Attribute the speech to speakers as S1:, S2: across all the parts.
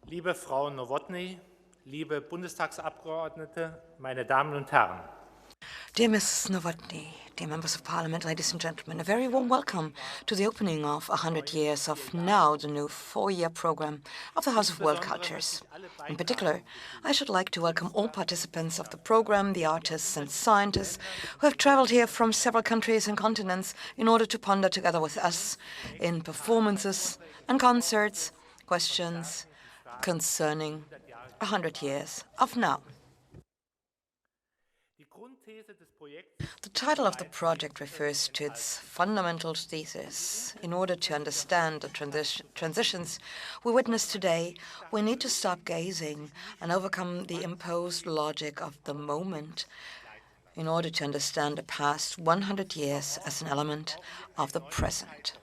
S1: Liebe Frau Nowotny, liebe Bundestagsabgeordnete, meine Damen und Herren.
S2: Dear Mrs. Novotny, dear members of parliament, ladies and gentlemen, a very warm welcome to the opening of 100 years of NOW, the new 4-year program of the House of World Cultures. In particular, I should like to welcome all participants of the program, the artists and scientists who have traveled here from several countries and continents in order to ponder together with us in performances and concerts questions concerning 100 years of NOW. The title of the project refers to its fundamental thesis. In order to understand the transitions we witness today, we need to stop gazing and overcome the imposed logic of the moment in order to understand the past 100 years as an element of the present.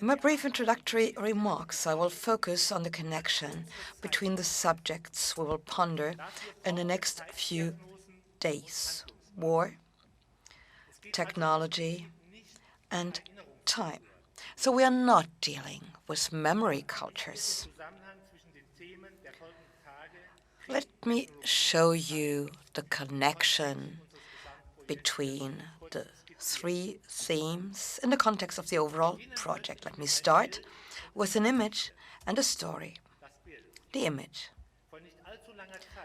S2: In my brief introductory remarks, I will focus on the connection between the subjects we will ponder in the next few days: war, technology, and time. So we are not dealing with memory cultures. Let me show you the connection between the three themes in the context of the overall project. Let me start with an image and a story. The image.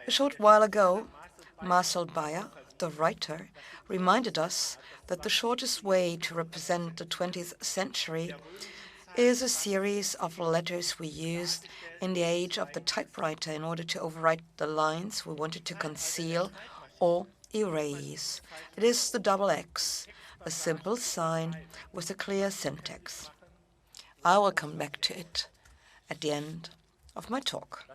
S2: A short while ago, Marcel Bayer, the writer, reminded us that the shortest way to represent the 20th century is a series of letters we used in the age of the typewriter in order to overwrite the lines we wanted to conceal or erase. It is the double X, a simple sign with a clear syntax. I will come back to it at the end of my talk.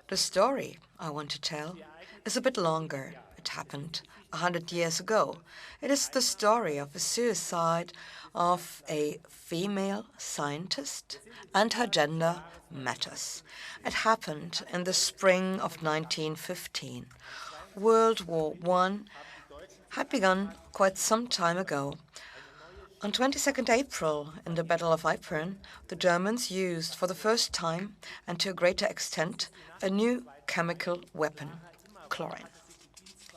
S2: The story I want to tell is a bit longer. It happened 100 years ago. It is the story of the suicide of a female scientist, and her gender matters. It happened in the spring of 1915. World War I had begun quite some time ago. On 22nd April, in the Battle of Ypern, the Germans used for the first time, and to a greater extent, a new chemical weapon, chlorine.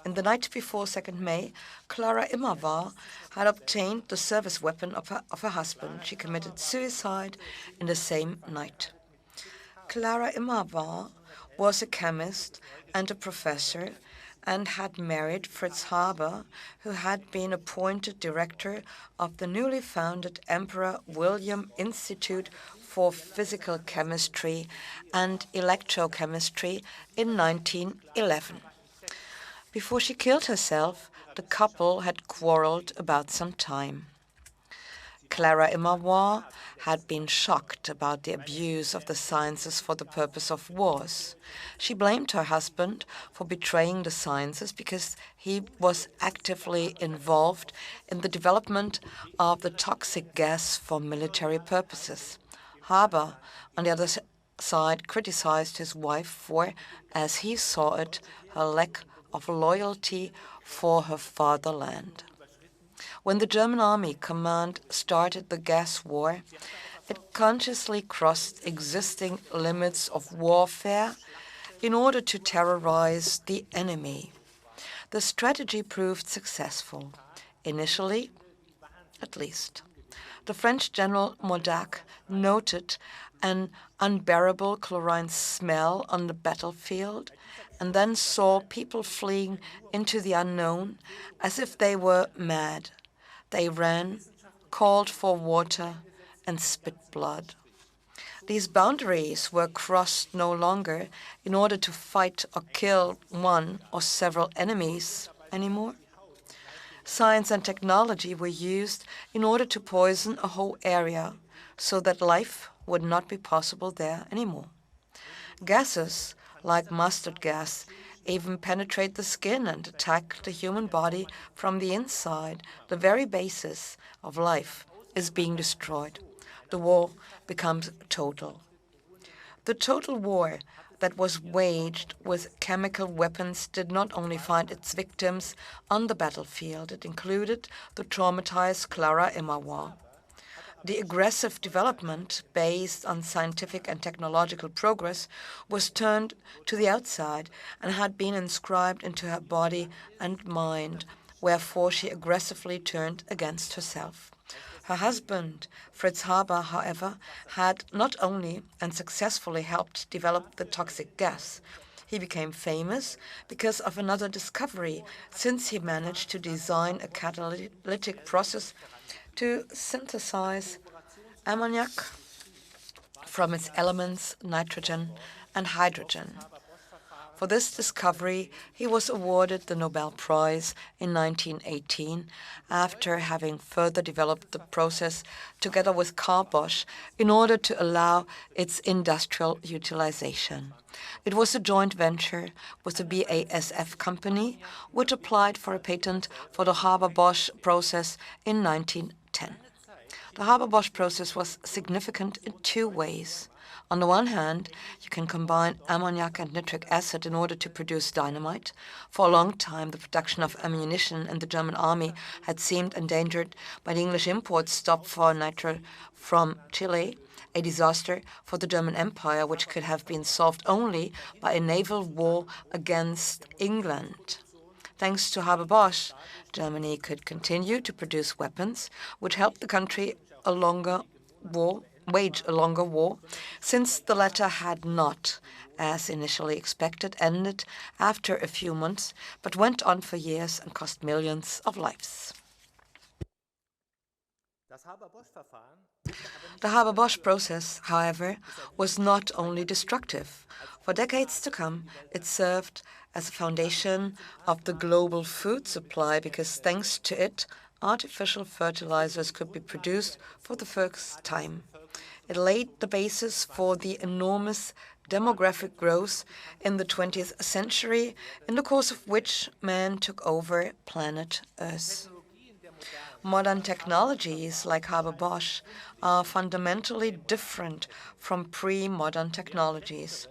S2: In the night before 2nd May, Clara Immerwahr had obtained the service weapon of her husband. She committed suicide in the same night. Clara Immerwahr was a chemist and a professor and had married Fritz Haber, who had been appointed director of the newly founded Emperor William Institute for Physical Chemistry and Electrochemistry in 1911. Before she killed herself, the couple had quarreled about some time. Clara Immerwahr had been shocked about the abuse of the sciences for the purpose of wars. She blamed her husband for betraying the sciences because he was actively involved in the development of the toxic gas for military purposes. Haber, on the other side, criticized his wife for, as he saw it, her lack of loyalty for her fatherland. When the German Army Command started the gas war, it consciously crossed existing limits of warfare in order to terrorize the enemy. The strategy proved successful, initially, at least. The French General Modac noted an unbearable chlorine smell on the battlefield and then saw people fleeing into the unknown as if they were mad. They ran, called for water, and spit blood. These boundaries were crossed no longer in order to fight or kill one or several enemies anymore. Science and technology were used in order to poison a whole area so that life would not be possible there anymore. Gases, like mustard gas, even penetrate the skin and attack the human body from the inside. The very basis of life is being destroyed. The war becomes total. The total war that was waged with chemical weapons did not only find its victims on the battlefield, it included the traumatized Clara Immerwahr. The aggressive development based on scientific and technological progress was turned to the outside and had been inscribed into her body and mind, wherefore she aggressively turned against herself. Her husband, Fritz Haber, however, had not only and successfully helped develop the toxic gas. He became famous because of another discovery, since he managed to design a catalytic process to synthesize ammoniac from its elements nitrogen and hydrogen. For this discovery, he was awarded the Nobel Prize in 1918 after having further developed the process together with Carl Bosch in order to allow its industrial utilization. It was a joint venture with the BASF company, which applied for a patent for the Haber-Bosch process in 1910. The Haber-Bosch process was significant in two ways. On the one hand, you can combine ammoniac and nitric acid in order to produce dynamite. For a long time, the production of ammunition in the German army had seemed endangered by the English import stop for nitro from Chile, a disaster for the German Empire, which could have been solved only by a naval war against England. Thanks to Haber-Bosch, Germany could continue to produce weapons, which helped the country wage a longer war, since the latter had not, as initially expected, ended after a few months, but went on for years and cost millions of lives. The Haber-Bosch process, however, was not only destructive. For decades to come, it served as a foundation of the global food supply because thanks to it, artificial fertilizers could be produced for the first time. It laid the basis for the enormous demographic growth in the 20th century, in the course of which man took over planet Earth. Modern technologies like Haber-Bosch are fundamentally different from pre-modern technologies,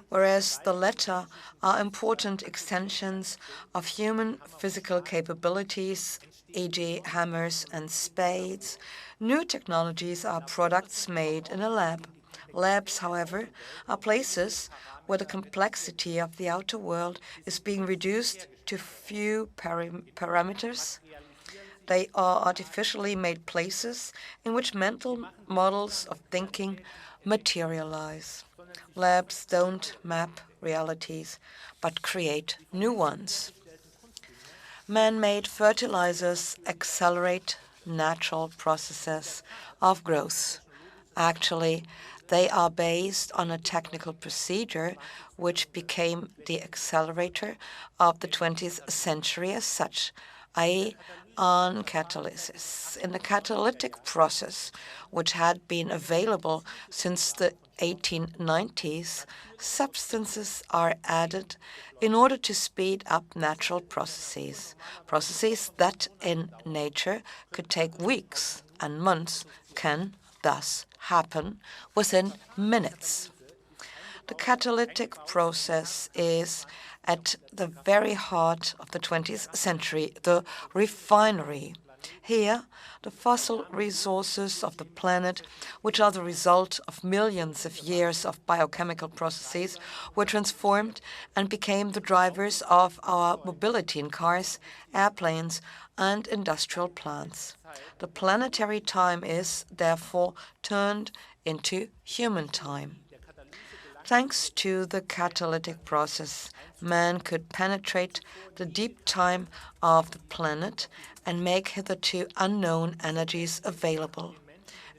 S2: whereas the latter are important extensions of human physical capabilities, e.g. hammers and spades. New technologies are products made in a lab. Labs, however, are places where the complexity of the outer world is being reduced to few parameters. They are artificially made places in which mental models of thinking materialize. Labs don't map realities, but create new ones. Man-made fertilizers accelerate natural processes of growth. Actually, they are based on a technical procedure which became the accelerator of the 20th century as such, i.e., on catalysis. In the catalytic process, which had been available since the 1890s, substances are added in order to speed up natural processes. Processes that in nature could take weeks and months can thus happen within minutes. The catalytic process is at the very heart of the 20th century, the refinery. Here, the fossil resources of the planet, which are the result of millions of years of biochemical processes, were transformed and became the drivers of our mobility in cars, airplanes, and industrial plants. The planetary time is, therefore, turned into human time. Thanks to the catalytic process, man could penetrate the deep time of the planet and make hitherto unknown energies available.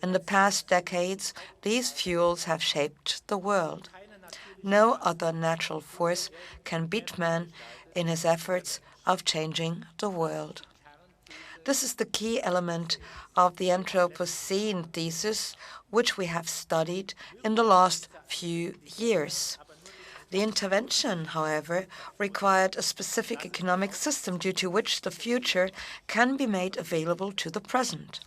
S2: In the past decades, these fuels have shaped the world. No other natural force can beat man in his efforts of changing the world. This is the key element of the Anthropocene thesis, which we have studied in the last few years. The intervention, however, required a specific economic system due to which the future can be made available to the present.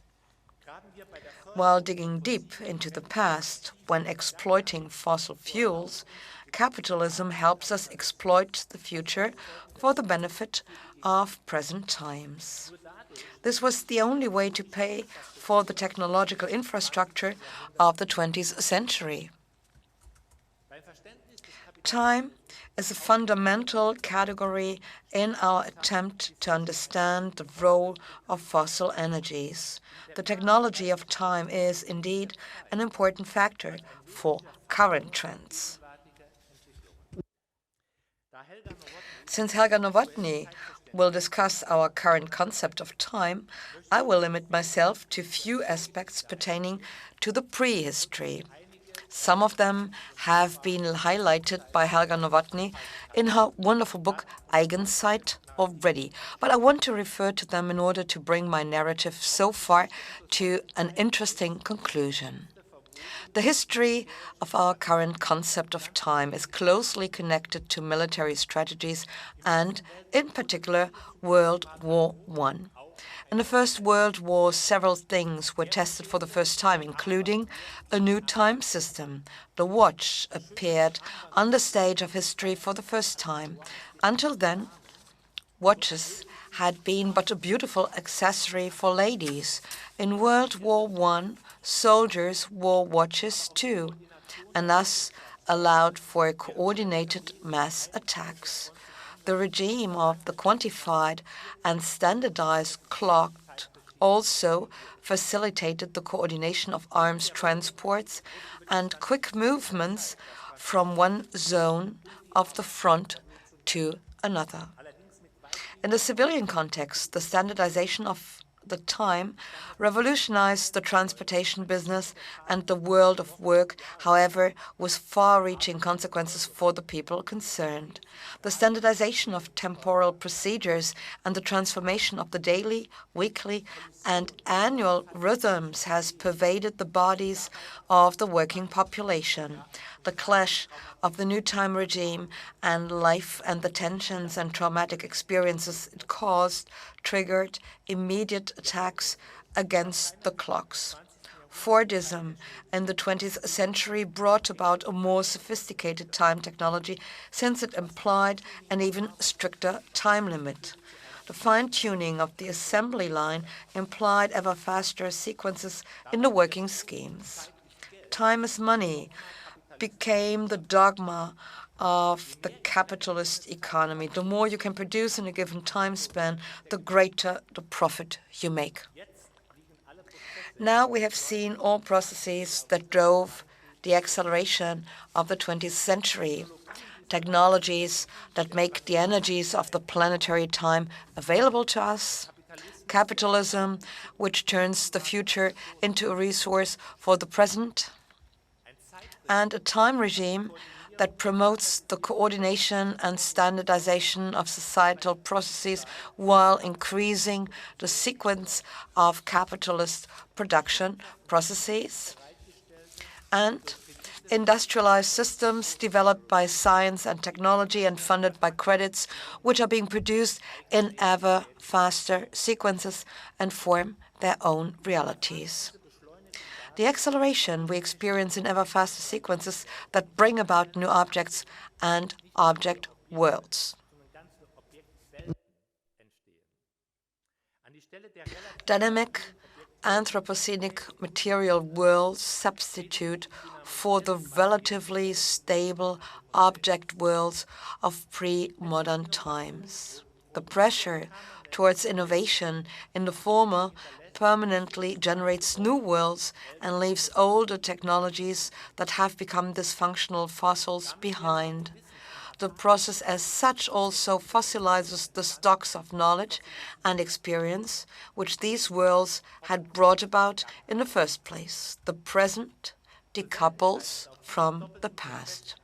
S2: While digging deep into the past when exploiting fossil fuels, capitalism helps us exploit the future for the benefit of present times. This was the only way to pay for the technological infrastructure of the 20th century. Time is a fundamental category in our attempt to understand the role of fossil energies. The technology of time is indeed an important factor for current trends. Since Helga Nowotny will discuss our current concept of time, I will limit myself to few aspects pertaining to the prehistory. Some of them have been highlighted by Helga Nowotny in her wonderful book Eigenzeit already, but I want to refer to them in order to bring my narrative so far to an interesting conclusion. The history of our current concept of time is closely connected to military strategies and, in particular, World War I. In the First World War, several things were tested for the first time, including a new time system. The watch appeared on the stage of history for the first time. Until then, watches had been but a beautiful accessory for ladies. In World War I, soldiers wore watches too, and thus allowed for coordinated mass attacks. The regime of the quantified and standardized clock also facilitated the coordination of arms transports and quick movements from one zone of the front to another. In the civilian context, the standardization of the time revolutionized the transportation business and the world of work, however, with far-reaching consequences for the people concerned. The standardization of temporal procedures and the transformation of the daily, weekly, and annual rhythms has pervaded the bodies of the working population. The clash of the new time regime and life and the tensions and traumatic experiences it caused triggered immediate attacks against the clocks. Fordism in the 20th century brought about a more sophisticated time technology since it implied an even stricter time limit. The fine-tuning of the assembly line implied ever faster sequences in the working schemes. Time is money became the dogma of the capitalist economy. The more you can produce in a given time span, the greater the profit you make. Now we have seen all processes that drove the acceleration of the 20th century. Technologies that make the energies of the planetary time available to us. Capitalism, which turns the future into a resource for the present. And a time regime that promotes the coordination and standardization of societal processes while increasing the sequence of capitalist production processes. And industrialized systems developed by science and technology and funded by credits, which are being produced in ever faster sequences and form their own realities. The acceleration we experience in ever faster sequences that bring about new objects and object worlds. Dynamic Anthropocenic material worlds substitute for the relatively stable object worlds of pre-modern times. The pressure towards innovation in the former permanently generates new worlds and leaves older technologies that have become dysfunctional fossils behind. The process as such also fossilizes the stocks of knowledge and experience which these worlds had brought about in the first place. The present decouples from the past.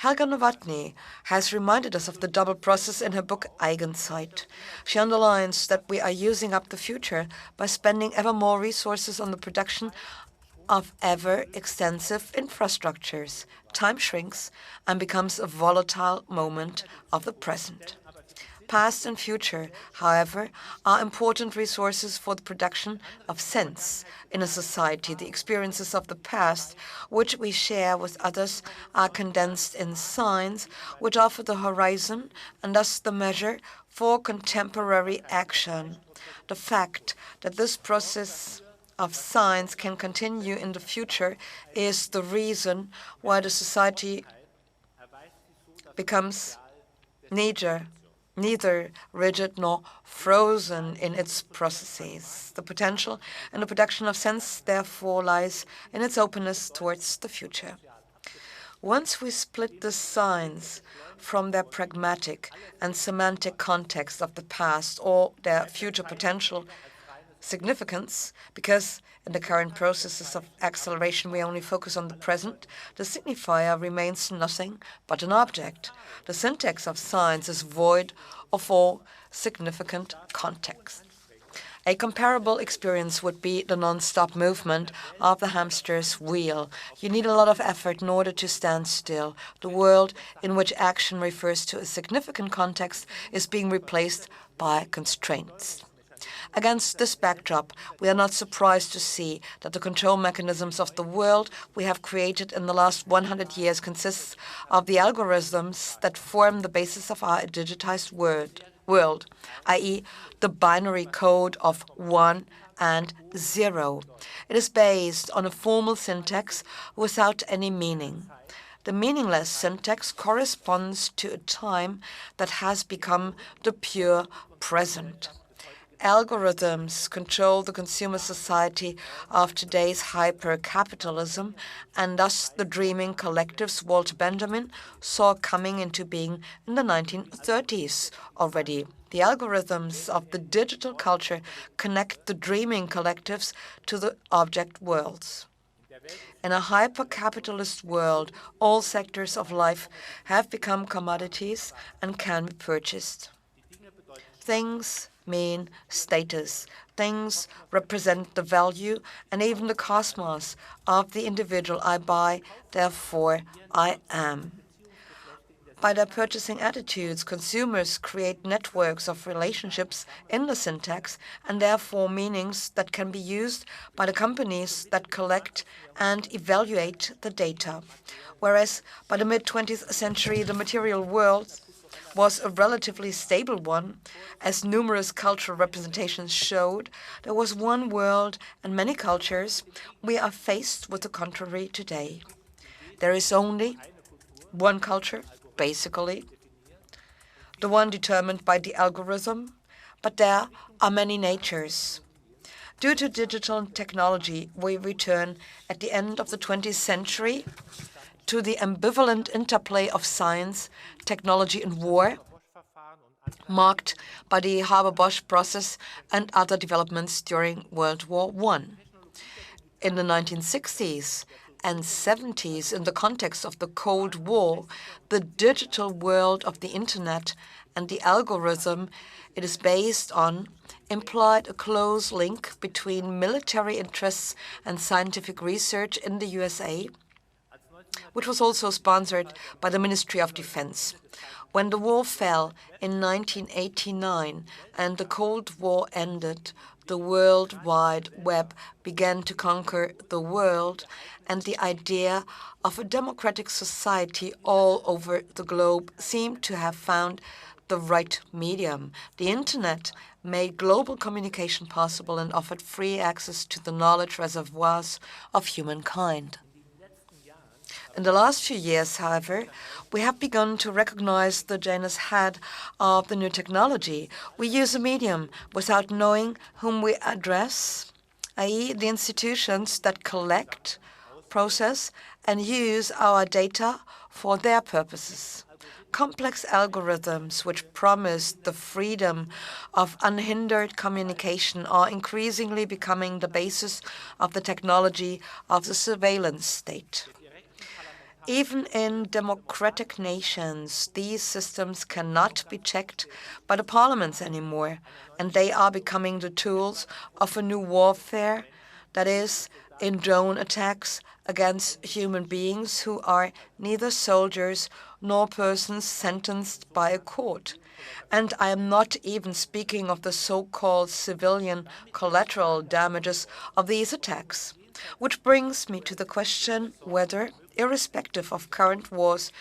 S2: Helga Nowotny has reminded us of the double process in her book Eigenzeit. She underlines that we are using up the future by spending ever more resources on the production of ever-extensive infrastructures. Time shrinks and becomes a volatile moment of the present. Past and future, however, are important resources for the production of sense in a society. The experiences of the past, which we share with others, are condensed in signs, which offer the horizon and thus the measure for contemporary action. The fact that this process of signs can continue in the future is the reason why the society becomes neither rigid nor frozen in its processes. The potential and the production of sense, therefore, lies in its openness towards the future. Once we split the signs from their pragmatic and semantic context of the past or their future potential significance, because in the current processes of acceleration we only focus on the present, the signifier remains nothing but an object. The syntax of signs is void of all significant context. A comparable experience would be the non-stop movement of the hamster's wheel. You need a lot of effort in order to stand still. The world in which action refers to a significant context is being replaced by constraints. Against this backdrop, we are not surprised to see that the control mechanisms of the world we have created in the last 100 years consists of the algorithms that form the basis of our digitized world, i.e., the binary code of 1 and 0. It is based on a formal syntax without any meaning. The meaningless syntax corresponds to a time that has become the pure present. Algorithms control the consumer society of today's hyper-capitalism, and thus the dreaming collectives Walter Benjamin saw coming into being in the 1930s already. The algorithms of the digital culture connect the dreaming collectives to the object worlds. In a hyper-capitalist world, all sectors of life have become commodities and can be purchased. Things mean status. Things represent the value and even the cosmos of the individual I buy, therefore I am. By their purchasing attitudes, consumers create networks of relationships in the syntax and therefore meanings that can be used by the companies that collect and evaluate the data. Whereas by the mid-20th century, the material world was a relatively stable one. As numerous cultural representations showed, there was one world and many cultures. We are faced with the contrary today. There is only one culture, basically, the one determined by the algorithm, but there are many natures. Due to digital technology, we return at the end of the 20th century to the ambivalent interplay of science, technology, and war, marked by the Haber-Bosch process and other developments during World War I. In the 1960s and 70s, in the context of the Cold War, the digital world of the Internet and the algorithm it is based on implied a close link between military interests and scientific research in the USA, which was also sponsored by the Ministry of Defense. When the war fell in 1989 and the Cold War ended, the World Wide Web began to conquer the world, and the idea of a democratic society all over the globe seemed to have found the right medium. The Internet made global communication possible and offered free access to the knowledge reservoirs of humankind. In the last few years, however, we have begun to recognize the Janus head of the new technology. We use a medium without knowing whom we address, i.e., the institutions that collect, process, and use our data for their purposes. Complex algorithms which promise the freedom of unhindered communication are increasingly becoming the basis of the technology of the surveillance state. Even in democratic nations, these systems cannot be checked by the parliaments anymore, and they are becoming the tools of a new warfare, that is, in drone attacks against human beings who are neither soldiers nor persons sentenced by a court. And I am not even speaking of the so-called civilian collateral damages of these attacks. Which brings me to the question whether, irrespective of current wars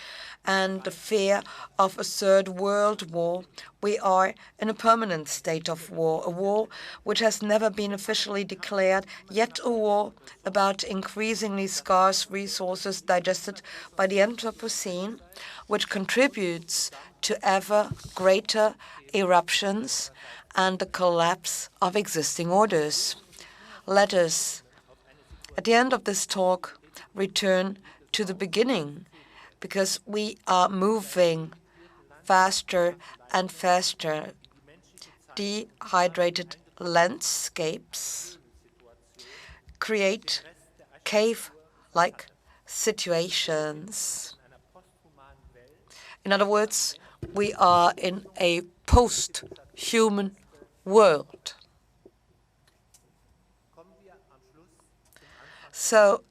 S2: and the fear of a third world war, we are in a permanent state of war, a war which has never been officially declared, yet a war about increasingly scarce resources digested by the Anthropocene, which contributes to ever greater eruptions and the collapse of existing orders. Let us, at the end of this talk, return to the beginning, because we are moving faster and faster. Dehydrated landscapes create cave-like situations. In other words, we are in a post-human world. So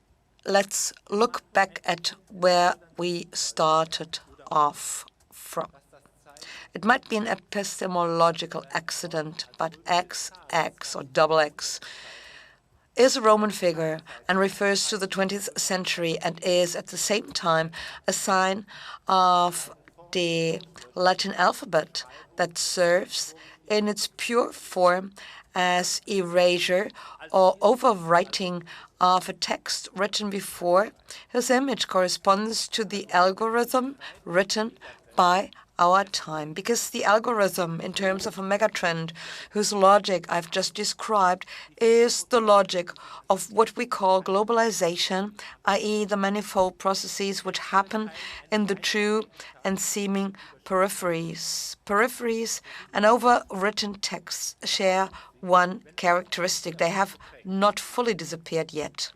S2: let's look back at where we started off from. It might be an epistemological accident, but XX or double X is a Roman figure and refers to the 20th century and is at the same time a sign of the Latin alphabet that serves in its pure form as erasure or overwriting of a text written before whose image corresponds to the algorithm written by our time. Because the algorithm, in terms of a megatrend whose logic I've just described, is the logic of what we call globalization, i.e. the manifold processes which happen in the true and seeming peripheries. Peripheries and overwritten texts share one characteristic. They have not fully disappeared yet.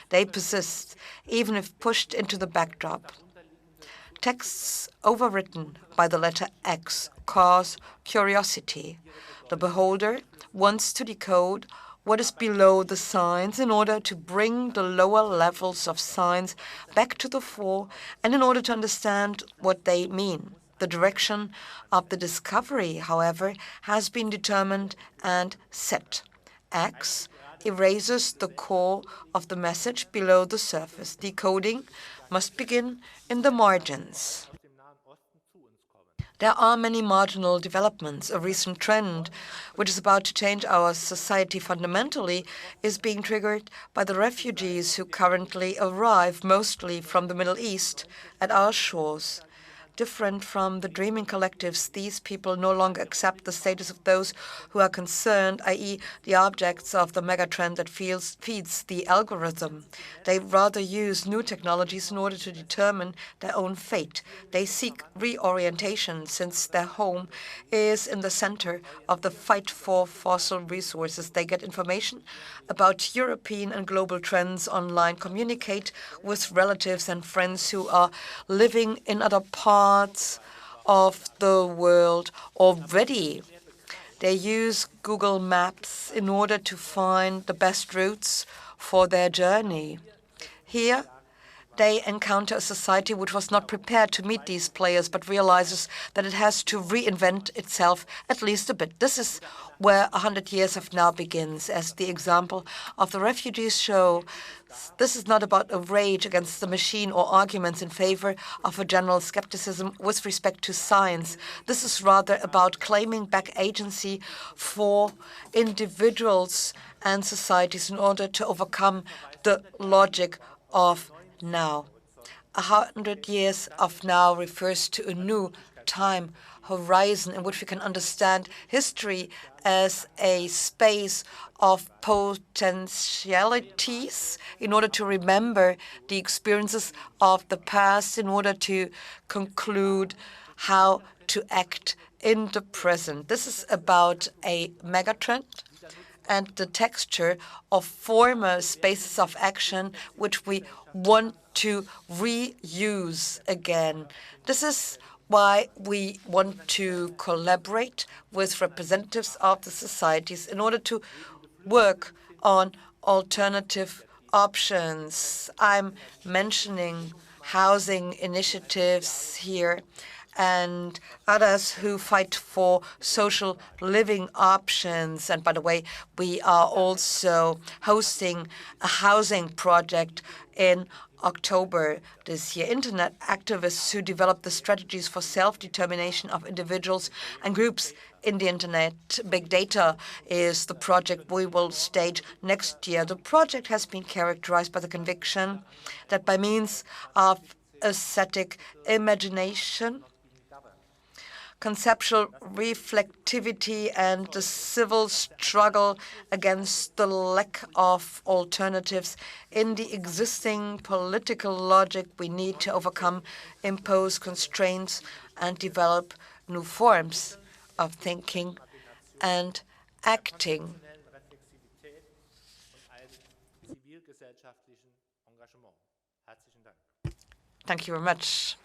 S2: They persist, even if pushed into the backdrop. Texts overwritten by the letter X cause curiosity. The beholder wants to decode what is below the signs in order to bring the lower levels of signs back to the fore and in order to understand what they mean. The direction of the discovery, however, has been determined and set. X erases the core of the message below the surface. Decoding must begin in the margins. There are many marginal developments. A recent trend, which is about to change our society fundamentally, is being triggered by the refugees who currently arrive, mostly from the Middle East, at our shores. Different from the dreaming collectives, these people no longer accept the status of those who are concerned, i.e. the objects of the megatrend that feeds the algorithm. They rather use new technologies in order to determine their own fate. They seek reorientation since their home is in the center of the fight for fossil resources. They get information about European and global trends online, communicate with relatives and friends who are living in other parts of the world already. They use Google Maps in order to find the best routes for their journey. Here, they encounter a society which was not prepared to meet these players, but realizes that it has to reinvent itself at least a bit. This is where 100 years of now begins. As the example of the refugees show, this is not about a rage against the machine or arguments in favor of a general skepticism with respect to science. This is rather about claiming back agency for individuals and societies in order to overcome the logic of now. 100 years of now refers to a new time horizon in which we can understand history as a space of potentialities in order to remember the experiences of the past, in order to conclude how to act in the present. This is about a megatrend and the texture of former spaces of action which we want to reuse again. This is why we want to collaborate with representatives of the societies in order to work on alternative options. I'm mentioning housing initiatives here and others who fight for social living options. And by the way, we are also hosting a housing project in October this year. Internet activists who develop the strategies for self-determination of individuals and groups in the Internet. Big data is the project we will stage next year. The project has been characterized by the conviction that by means of aesthetic imagination, conceptual reflectivity, and the civil struggle against the lack of alternatives in the existing political logic, we need to overcome, impose constraints, and develop new forms of thinking and acting. Thank you very much.